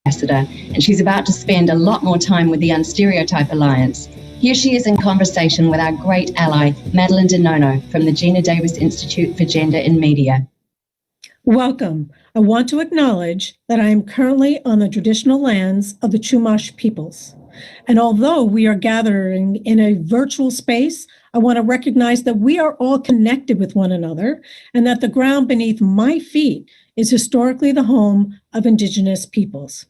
ambassador, and she's about to spend a lot more time with the Unstereotype Alliance. Here she is in conversation with our great ally, Madeline Danai from the Gina Davis Institute for Gender in Media. Welcome. I want to acknowledge that I am currently on the traditional lands of the Chumash peoples. And although we are gathering in a virtual space, I want to recognize that we are all connected with one another and that the ground beneath my feet is historically the home of Indigenous peoples.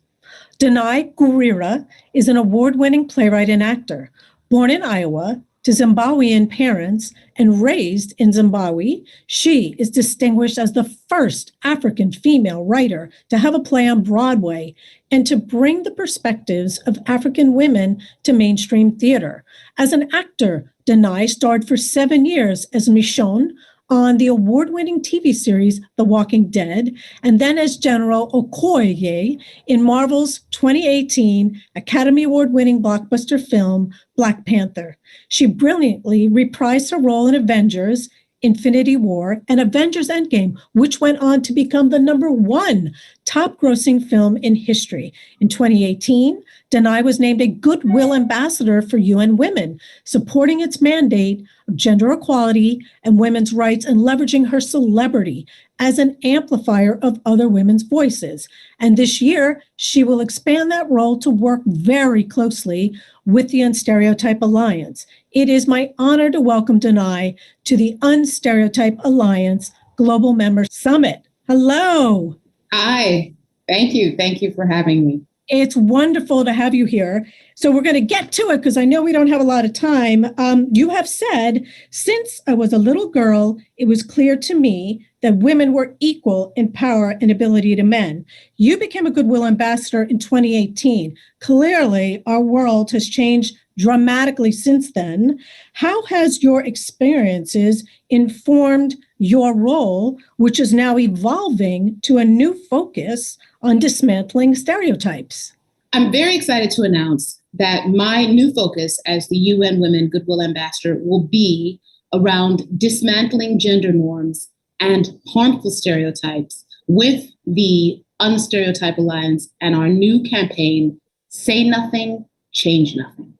Danai Gurira is an award-winning playwright and actor. Born in Iowa to Zimbabwean parents and raised in Zimbabwe, she is distinguished as the first African female writer to have a play on Broadway and to bring the perspectives of African women to mainstream theater. As an actor, Danai starred for 7 years as Michonne on the award-winning TV series The Walking Dead, and then as General Okoye in Marvel's 2018 Academy Award-winning blockbuster film, Black Panther. She brilliantly reprised her role in Avengers, Infinity War, and Avengers Endgame, which went on to become the #1 top-grossing film in history. In 2018, Danai was named a Goodwill Ambassador for UN Women, supporting its mandate of gender equality and women's rights and leveraging her celebrity as an amplifier of other women's voices. And this year, she will expand that role to work very closely with the Unstereotype Alliance. It is my honor to welcome Danai to the Unstereotype Alliance Global Member Summit. Hello. Hi. Thank you. Thank you for having me. It's wonderful to have you here. So we're going to get to it because I know we don't have a lot of time. You have said, since I was a little girl, it was clear to me that women were equal in power and ability to men. You became a Goodwill Ambassador in 2018. Clearly, our world has changed dramatically since then. How has your experiences informed your role, which is now evolving to a new focus on dismantling stereotypes? I'm very excited to announce that my new focus as the UN Women Goodwill Ambassador will be around dismantling gender norms and harmful stereotypes with the Unstereotype Alliance and our new campaign, Say Nothing, Change Nothing.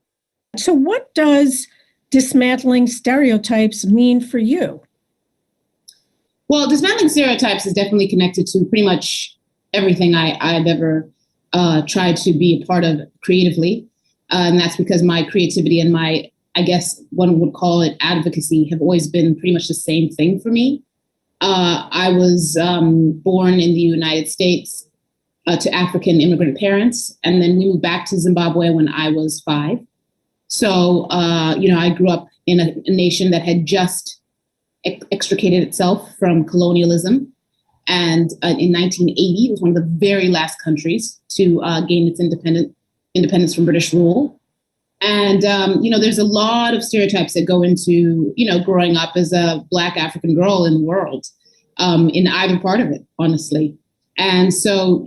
So what does dismantling stereotypes mean for you? Well, dismantling stereotypes is definitely connected to pretty much everything I've ever tried to be a part of creatively. And that's because my creativity and my, I guess one would call it advocacy, have always been pretty much the same thing for me. I was born in the United States to African immigrant parents, and then we moved back to Zimbabwe when I was 5. So, I grew up in a nation that had just extricated itself from colonialism. And in 1980, it was one of the very last countries to gain its independence from British rule. And, there's a lot of stereotypes that go into, growing up as a Black African girl in the world, in either part of it, honestly. And so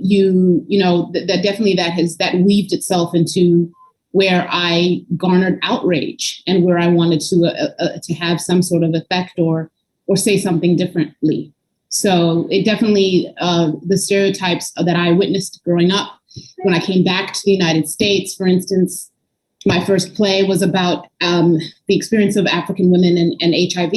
that weaved itself into where I garnered outrage and where I wanted to have some sort of effect or say something differently. So it definitely, the stereotypes that I witnessed growing up, when I came back to the United States, for instance, my first play was about the experience of African women and HIV,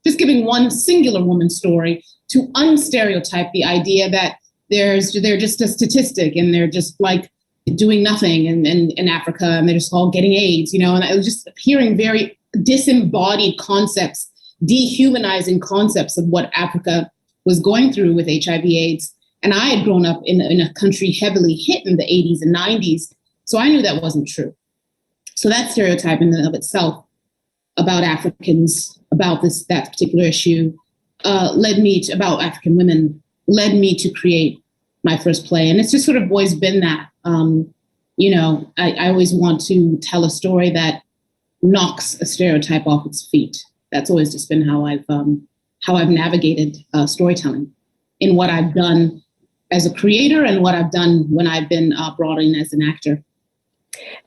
just giving one singular woman's story to unstereotype the idea that they're just a statistic and they're just like doing nothing in Africa and they're just all getting AIDS, and I was just hearing very disembodied concepts, dehumanizing concepts of what Africa was going through with HIV/AIDS. And I had grown up in a country heavily hit in the 80s and 90s. So I knew that wasn't true. So that stereotype in and of itself about Africans, about that particular issue, about African women, led me to create my first play. And it's just sort of always been that, I always want to tell a story that knocks a stereotype off its feet. That's always just been how I've navigated storytelling in what I've done as a creator and what I've done when I've been brought in as an actor.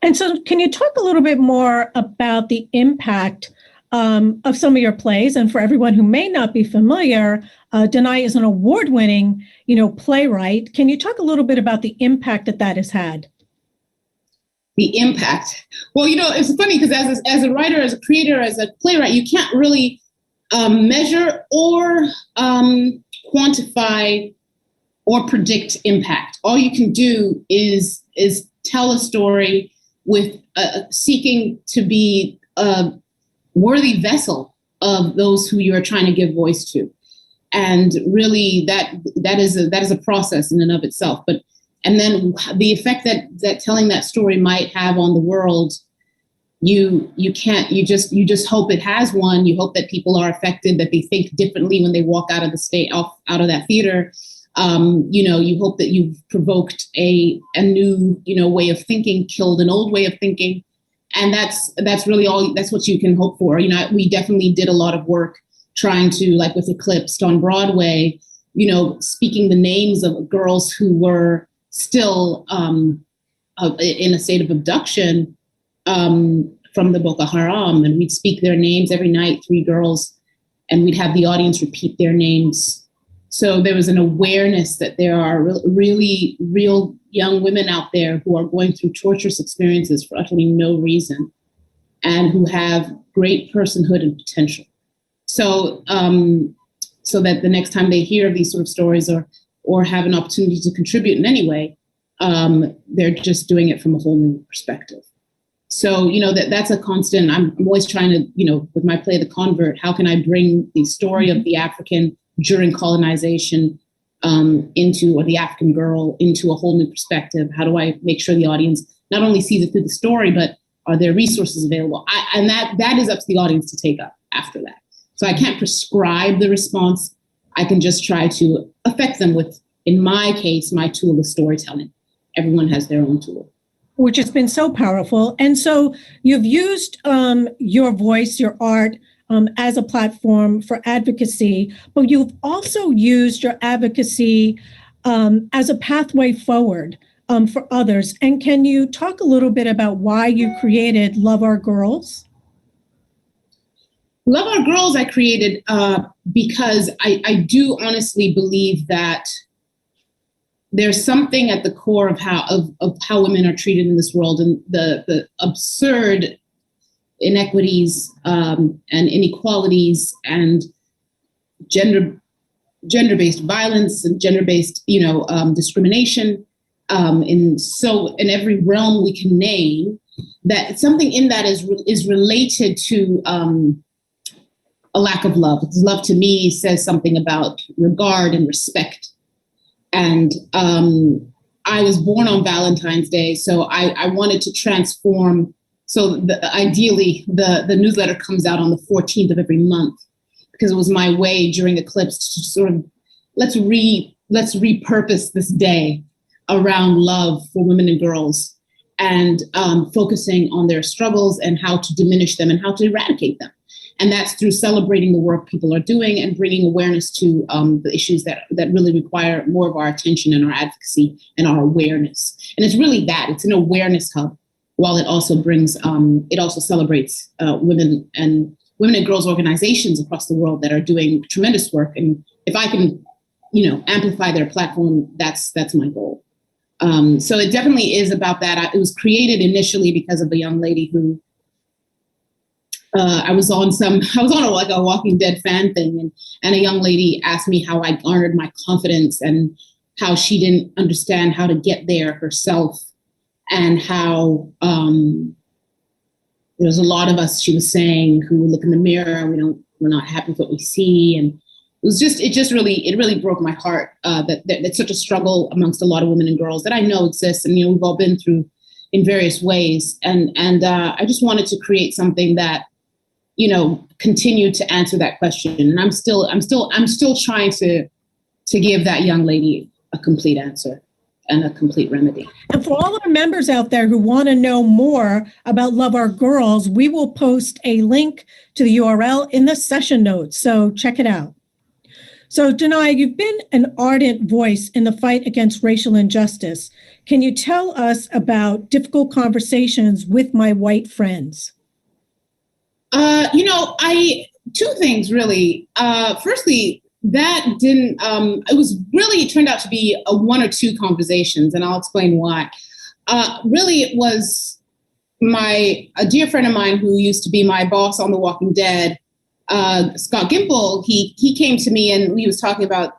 And so can you talk a little bit more about the impact of some of your plays. And for everyone who may not be familiar, Danai is an award-winning, playwright. Can you talk a little bit about the impact that has had? The impact. Well, it's funny because as a writer, as a creator, as a playwright, you can't really measure or quantify or predict impact. All you can do is tell a story with seeking to be a worthy vessel of those who you are trying to give voice to, and really that is a process in and of itself. And then the effect that telling that story might have on the world, you just hope it has one. You hope that people are affected, that they think differently when they walk out of out of that theater. You hope that you've provoked a new, way of thinking, killed an old way of thinking. And that's really all, that's what you can hope for. We definitely did a lot of work trying to, like with Eclipsed on Broadway, speaking the names of girls who were still in a state of abduction from the Boko Haram. And we'd speak their names every night, 3 girls, and we'd have the audience repeat their names. So there was an awareness that there are really real young women out there who are going through torturous experiences for utterly no reason and who have great personhood and potential. So so that the next time they hear of these sort of stories or have an opportunity to contribute in any way, they're just doing it from a whole new perspective. So, that's a constant. I'm always trying to, with my play, The Convert, how can I bring the story of the African during colonization or the African girl into a whole new perspective? How do I make sure the audience not only sees it through the story, but are there resources available? And that is up to the audience to take up after that. So I can't prescribe the response. I can just try to affect them with, in my case, my tool is storytelling. Everyone has their own tool, which has been so powerful. And so you've used your voice, your art, as a platform for advocacy, but you've also used your advocacy as a pathway forward for others. And can you talk a little bit about why you created Love Our Girls? Love Our Girls I created because I do honestly believe that there's something at the core of how women are treated in this world, and the absurd inequities and inequalities and gender-based violence and gender-based discrimination in every realm we can name. That something in that is related to a lack of love. Love to me says something about regard and respect. And I was born on Valentine's Day, so I wanted to transform. So ideally, the newsletter comes out on the 14th of every month, because it was my way during Eclipse to sort of let's repurpose this day around love for women and girls, and focusing on their struggles and how to diminish them and how to eradicate them. And that's through celebrating the work people are doing and bringing awareness to the issues that really require more of our attention and our advocacy and our awareness. And it's really that. It's an awareness hub, while it also brings, it also celebrates women and girls organizations across the world that are doing tremendous work. And if I can, amplify their platform, that's my goal. So it definitely is about that. It was created initially because of a young lady who, I was on a Walking Dead fan thing, and a young lady asked me how I garnered my confidence and how she didn't understand how to get there herself, and how there's a lot of us, she was saying, who look in the mirror and we're not happy with what we see. And it really broke my heart that such a struggle amongst a lot of women and girls that I know exists, and we've all been through in various ways. And I just wanted to create something that continue to answer that question. And I'm still trying to give that young lady a complete answer and a complete remedy. And for all our members out there who want to know more about Love Our Girls, we will post a link to the URL in the session notes. So check it out. So Danai, you've been an ardent voice in the fight against racial injustice. Can you tell us about difficult conversations with my white friends? Two things really. Firstly, that didn't, it turned out to be a one or two conversations, and I'll explain why. Really, it was a dear friend of mine who used to be my boss on The Walking Dead, Scott Gimple. He came to me and he was talking about,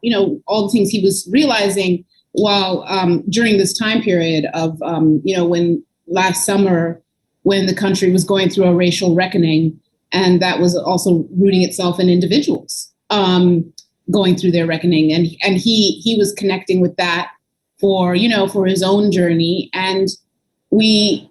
all the things he was realizing while during this time period of, when last summer, when the country was going through a racial reckoning, and that was also rooting itself in individuals going through their reckoning. And he was connecting with that for his own journey. And he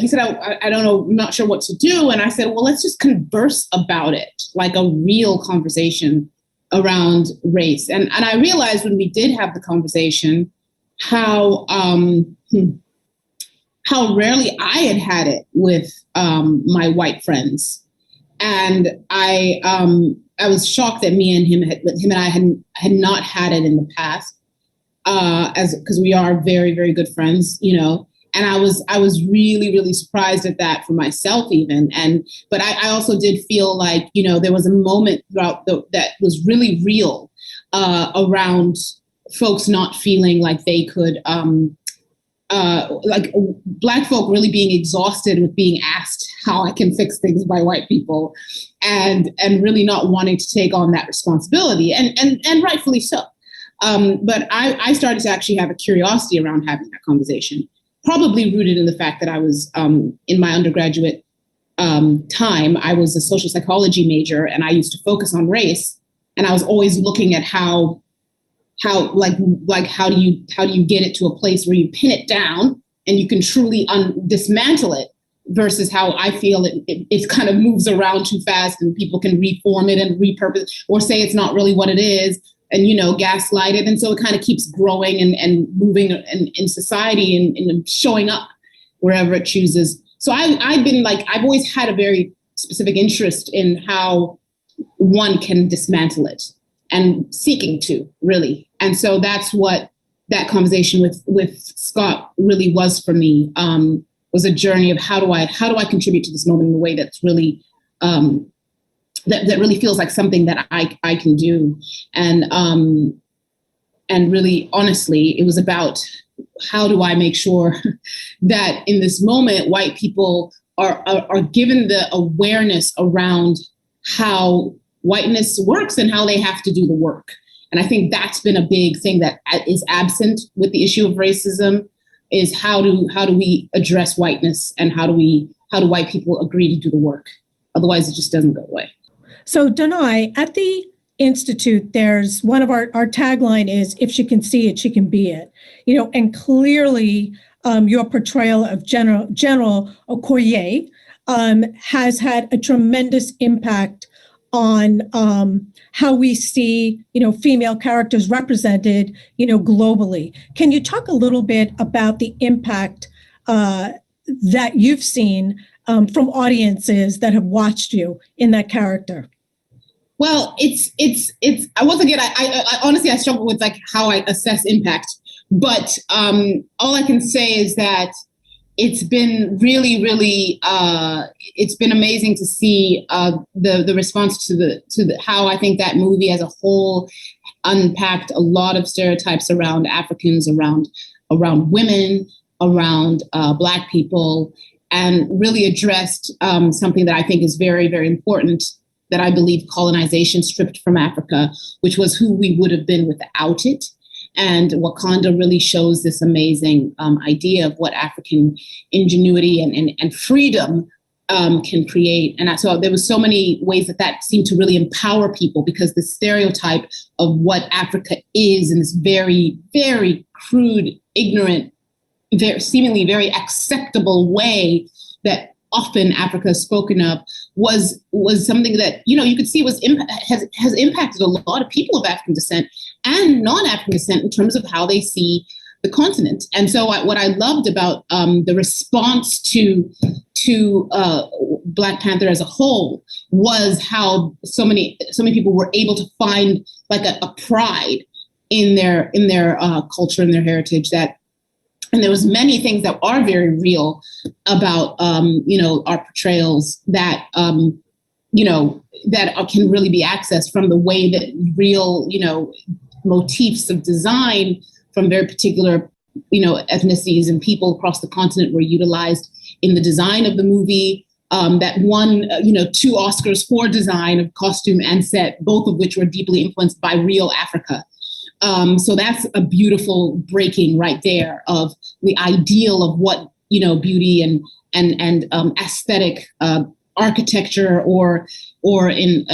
said, I don't know, I'm not sure what to do. And I said, well, let's just converse about it, like a real conversation around race. And I realized when we did have the conversation, how rarely I had it with my white friends. And I was shocked that him and I had not had it in the past, because we are very, very good friends, And I was really, really surprised at that for myself even. But I also did feel like, there was a moment throughout that was really real around folks not feeling like they could, like Black folk really being exhausted with being asked how I can fix things by white people, and really not wanting to take on that responsibility, and rightfully so. But I started to actually have a curiosity around having that conversation, probably rooted in the fact that I was in my undergraduate time, I was a social psychology major, and I used to focus on race, and I was always looking at how do you get it to a place where you pin it down and you can truly dismantle it, versus how I feel it kind of moves around too fast and people can reform it and repurpose or say it's not really what it is and, gaslight it. And so it kind of keeps growing and moving in society and showing up wherever it chooses. So I've always had a very specific interest in how one can dismantle it, and seeking to, really. And so that's what that conversation with Scott really was for me, was a journey of how do I contribute to this moment in a way that's really, that really feels like something that I can do. And really, honestly, it was about how do I make sure that in this moment, white people are given the awareness around how whiteness works and how they have to do the work. And I think that's been a big thing that is absent with the issue of racism, is how do we address whiteness, and how do white people agree to do the work? Otherwise, it just doesn't go away. So Danai, at the Institute, there's one of our tagline is, if she can see it, she can be it. And clearly your portrayal of General Okoye has had a tremendous impact on how we see, female characters represented, globally. Can you talk a little bit about the impact that you've seen from audiences that have watched you in that character? Well, it's once again, I honestly, I struggle with like how I assess impact, but all I can say is that it's been really, really, it's been amazing to see the response to how I think that movie as a whole unpacked a lot of stereotypes around Africans, around women, around Black people, and really addressed something that I think is very, very important, that I believe colonization stripped from Africa, which was who we would have been without it. And Wakanda really shows this amazing idea of what African ingenuity and freedom can create. And so there was so many ways that seemed to really empower people, because the stereotype of what Africa is in this very, very crude, ignorant, seemingly very acceptable way that often Africa is spoken of was something that, you could see has impacted a lot of people of African descent and non-African descent in terms of how they see the continent. And so what I loved about the response to Black Panther as a whole was how so many people were able to find like a pride in their culture and their heritage, and there was many things that are very real about, our portrayals that that can really be accessed from the way that real, motifs of design from very particular, ethnicities and people across the continent were utilized in the design of the movie. That won, 2 Oscars for design of costume and set, both of which were deeply influenced by real Africa. So that's a beautiful breaking right there of the ideal of what, beauty and aesthetic architecture or in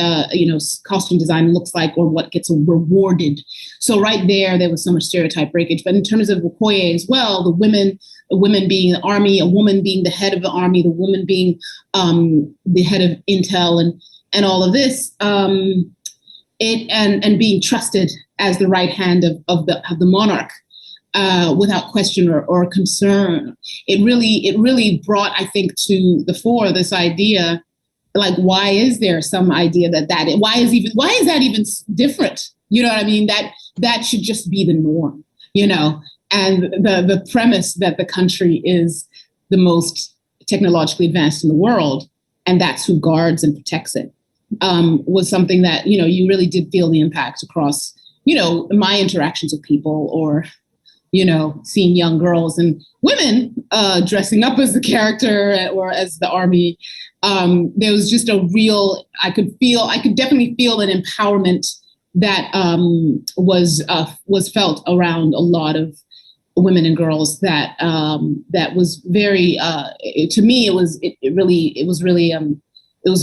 costume design looks like, or what gets rewarded. So right there was so much stereotype breakage. But in terms of Okoye as well, the women being the army, a woman being the head of the army, the woman being the head of intel and all of this, and being trusted as the right hand of the monarch. Without question or concern, it really brought, I think, to the fore this idea, like, why is there some idea why is that even different? You know what I mean? That should just be the norm, and the premise that the country is the most technologically advanced in the world, and that's who guards and protects it, was something that, you really did feel the impact across, my interactions with people, or seeing young girls and women dressing up as the character or as the army. There was just a real, I could definitely feel an empowerment that was felt around a lot of women and girls that was very, to me, it was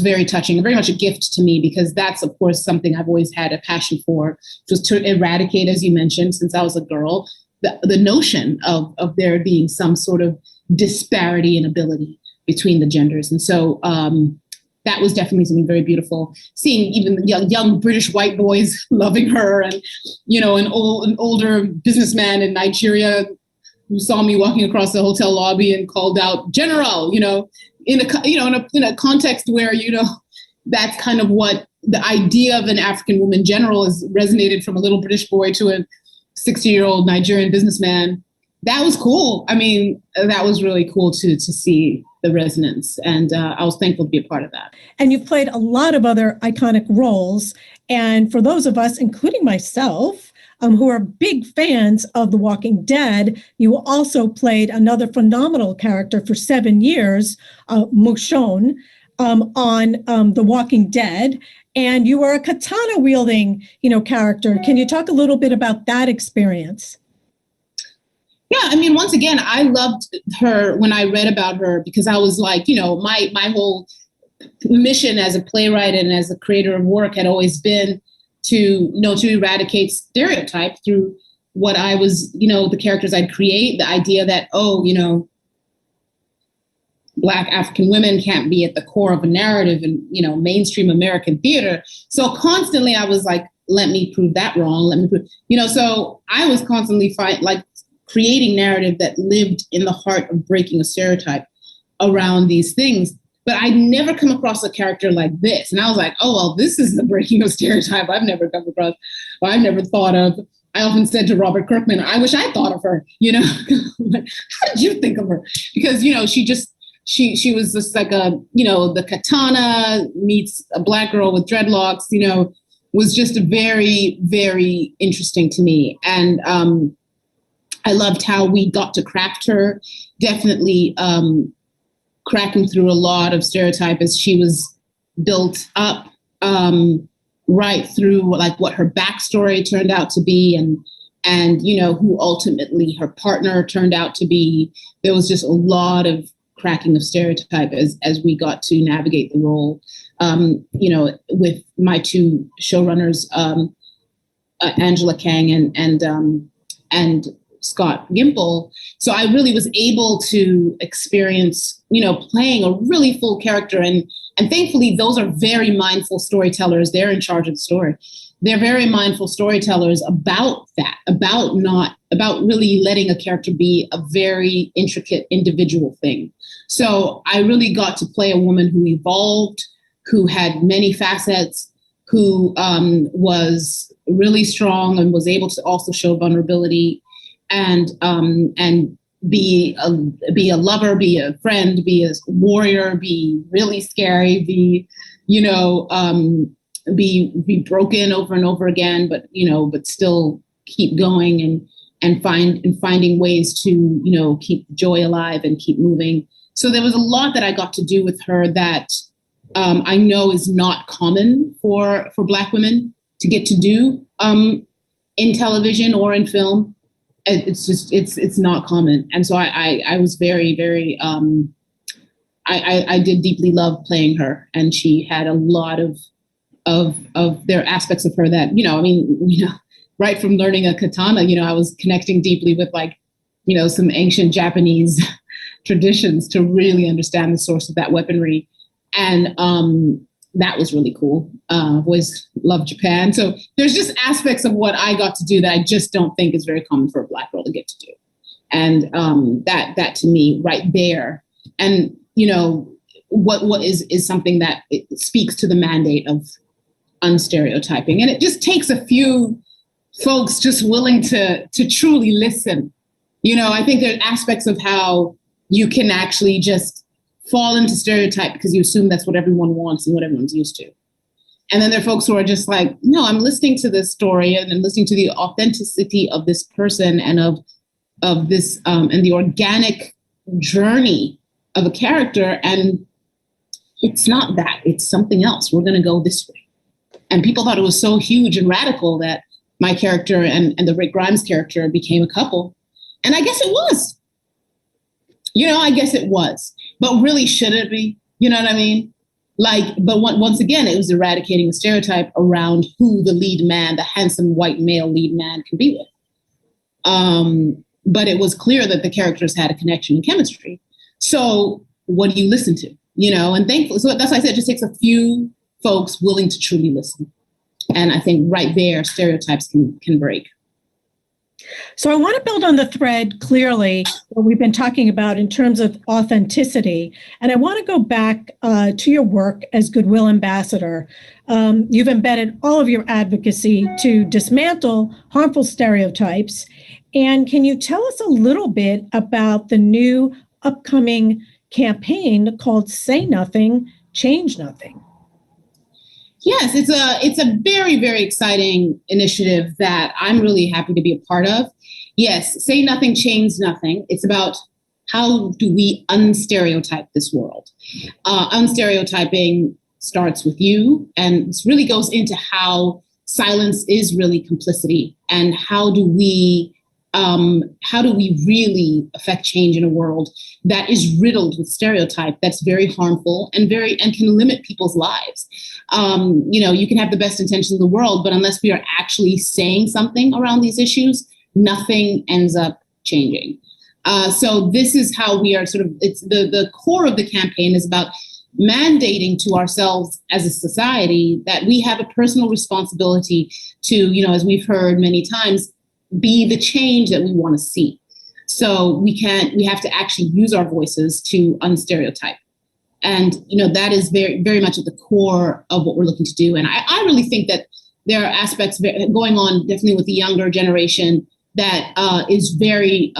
very touching and very much a gift to me, because that's, of course, something I've always had a passion for, just to eradicate, as you mentioned, since I was a girl, the notion of there being some sort of disparity in ability between the genders. And so that was definitely something very beautiful, seeing even young British white boys loving her, and, an older businessman in Nigeria who saw me walking across the hotel lobby and called out "General," in a context where, that's kind of what the idea of an African woman general has resonated from a little British boy to a 60-year-old Nigerian businessman. That was cool. I mean, that was really cool to see the resonance. And I was thankful to be a part of that. And you've played a lot of other iconic roles. And for those of us, including myself, who are big fans of The Walking Dead, you also played another phenomenal character for 7 years, Mushon, on The Walking Dead. And you were a katana wielding, character. Can you talk a little bit about that experience? Yeah, I mean, once again, I loved her when I read about her, because I was like, my whole mission as a playwright and as a creator of work had always been to eradicate stereotype through what I was, the characters I'd create, the idea that, Black African women can't be at the core of a narrative in, mainstream American theater. So constantly I was like, let me prove that wrong. So I was constantly creating narrative that lived in the heart of breaking a stereotype around these things. But I'd never come across a character like this. And I was like, oh, well, this is the breaking of stereotype I've never come across, or I've never thought of. I often said to Robert Kirkman, I wish I thought of her, how did you think of her? Because, she was just like the katana meets a Black girl with dreadlocks, was just very, very interesting to me. And I loved how we got to craft her, definitely cracking through a lot of stereotype as she was built up, right through like what her backstory turned out to be, and who ultimately her partner turned out to be. There was just a lot of cracking of stereotype as we got to navigate the role, with my 2 showrunners, Angela Kang and Scott Gimple. So I really was able to experience, playing a really full character. And thankfully, those are very mindful storytellers. They're in charge of the story. They're very mindful storytellers about that, about really letting a character be a very intricate individual thing. So I really got to play a woman who evolved, who had many facets, who was really strong and was able to also show vulnerability, and be a lover, be a friend, be a warrior, be really scary, be be broken over and over again, but still keep going and finding ways to, keep joy alive and keep moving. So there was a lot that I got to do with her that I know is not common for Black women to get to do in television or in film. It's not common. And so I was very, very, I did deeply love playing her, and she had a lot of there aspects of her that, right from learning a katana, I was connecting deeply with some ancient Japanese traditions to really understand the source of that weaponry. And that was really cool. I've always loved Japan. So there's just aspects of what I got to do that I just don't think is very common for a Black girl to get to do. And that to me right there. And, what is something that it speaks to the mandate of unstereotyping. And it just takes a few folks just willing to truly listen. I think there are aspects of how you can actually just fall into stereotype because you assume that's what everyone wants and what everyone's used to. And then there are folks who are just like, no, I'm listening to this story and I'm listening to the authenticity of this person and of this and the organic journey of a character. And it's not that, it's something else. We're going to go this way. And people thought it was so huge and radical that my character and the Rick Grimes character became a couple. And I guess it was. I guess it was. But really, should it be? You know what I mean? But once again, it was eradicating a stereotype around who the lead man, the handsome white male lead man can be with. But it was clear that the characters had a connection and chemistry. So what do you listen to? And thankfully, so that's why I said it just takes a few folks willing to truly listen. And I think right there, stereotypes can break. So I want to build on the thread clearly what we've been talking about in terms of authenticity. And I want to go back to your work as Goodwill Ambassador. You've embedded all of your advocacy to dismantle harmful stereotypes. And can you tell us a little bit about the new upcoming campaign called Say Nothing, Change Nothing? Yes, it's a very, very exciting initiative that I'm really happy to be a part of. Yes, Say Nothing, Change Nothing. It's about how do we unstereotype this world. Unstereotyping starts with you, and this really goes into how silence is really complicity, and how do we really affect change in a world that is riddled with stereotype that's very harmful and can limit people's lives. You can have the best intentions in the world, but unless we are actually saying something around these issues, nothing ends up changing. So this is how we are it's the core of the campaign is about mandating to ourselves as a society that we have a personal responsibility to, as we've heard many times, be the change that we want to see. So we have to actually use our voices to unstereotype. And, that is very, very much at the core of what we're looking to do. And I really think that there are aspects going on definitely with the younger generation that is very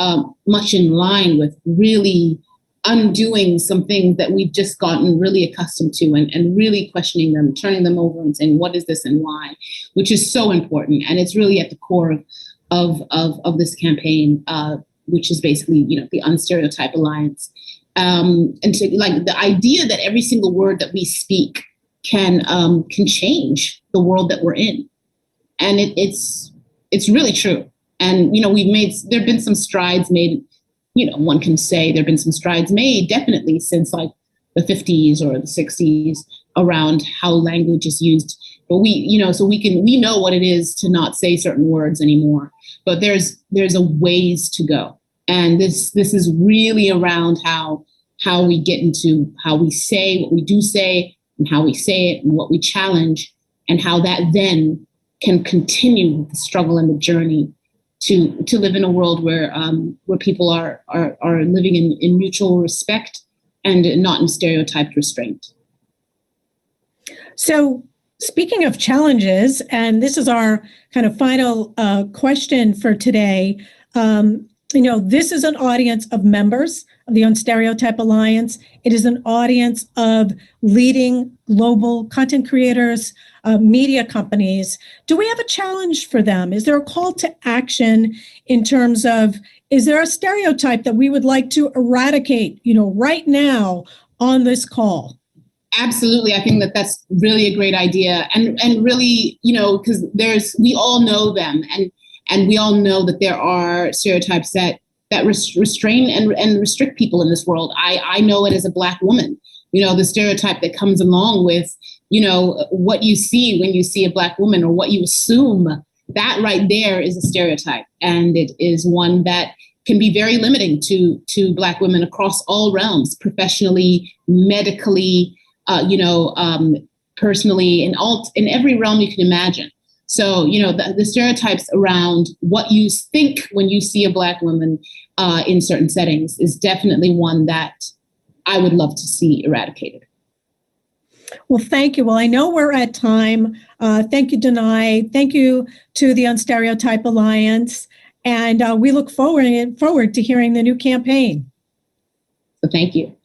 much in line with really undoing some things that we've just gotten really accustomed to and really questioning them, turning them over and saying, what is this and why, which is so important. And it's really at the core of this campaign, which is basically, the Unstereotype Alliance. And to the idea that every single word that we speak can change the world that we're in. And it's really true. And, there've been some strides made, one can say there've been some strides made definitely since the 50s or the 60s around how language is used. But we know what it is to not say certain words anymore. But there's a ways to go. And this is really around how we get into how we say what we do say and how we say it and what we challenge, and how that then can continue the struggle and the journey to live in a world where people are living in mutual respect and not in stereotyped restraint. So speaking of challenges, and this is our kind of final question for today, This is an audience of members of the Unstereotype Alliance. It is an audience of leading global content creators, media companies. Do we have a challenge for them? Is there a call to action in terms of, is there a stereotype that we would like to eradicate, right now on this call? Absolutely. I think that that's really a great idea. And really, because we all know them, and we all know that there are stereotypes that restrain and restrict people in this world. I know it as a Black woman, the stereotype that comes along with, what you see when you see a Black woman, or what you assume, that right there is a stereotype. And it is one that can be very limiting to Black women across all realms, professionally, medically, personally, in every realm you can imagine. So, the stereotypes around what you think when you see a Black woman in certain settings is definitely one that I would love to see eradicated. Well, thank you. Well, I know we're at time. Thank you, Danai. Thank you to the Unstereotype Alliance. And we look forward to hearing the new campaign. So thank you.